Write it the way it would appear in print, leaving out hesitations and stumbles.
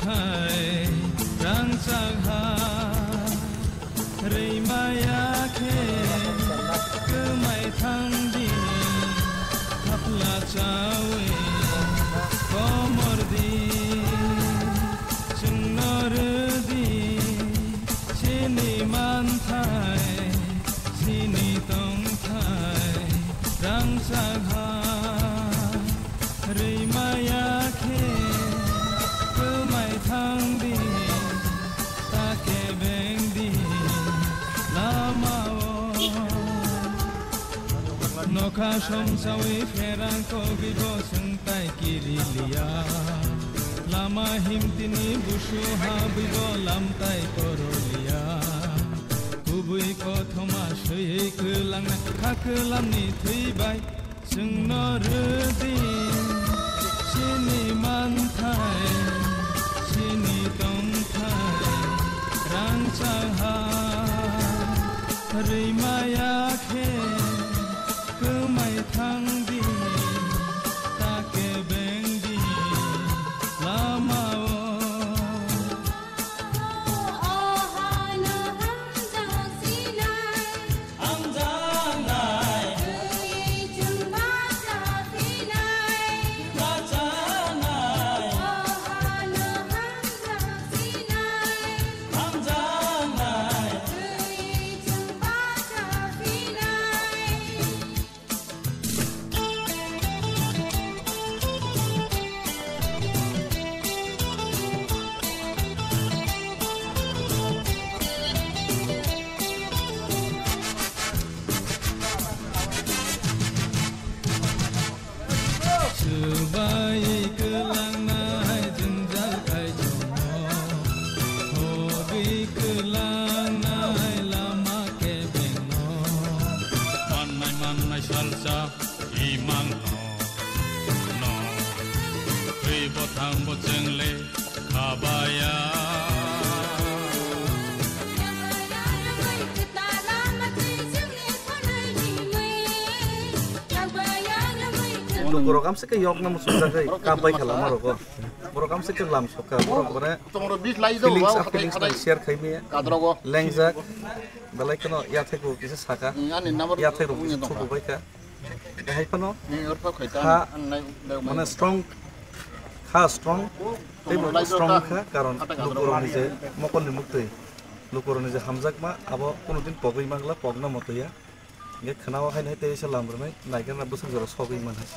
thai rang sang ha rei maya khe cứ mày thăng đi thắp là chawe có mor đi chừng nor đi chini man thai chini tong thai rang sang ha rei maya khe cứ mày thăng đi ta kể beng đi la mao no kha som sawi ferang ko gi bo sung tai kirilia lama him tini busu ha bi bo lam tai korolia kubui ko thoma sui ku lang na kha ku lam ni thui bai sung no ru di chini man thai chini tong thai rang sang ha rei maya khe cứ mày thăng đi ta kể beng đi la mao Subai ke lang nai jenjal kai jomo hobi ke lang nai lama ke bengno man nai salsa imang no pri bo thang bo cheng le khabaya borok am se ke yok na musu da kai ka bai khala maro ko borok am se ke lam soka borok bore tomro 20 lai do feelings na share khai me kadro go lengjak balai kono ya thai ko kisa saka ani number ya thai ro ko bai ka dai kono ni or pa khoita annai মানে strong tei bo strong kha karon lukoroni je mokon ni muktui lukoroni je hamjak ma abo kono din pogoi mangla pogna motoya ge khanawa khai nai tei salam rnai naikan na busung jora sogoi man hai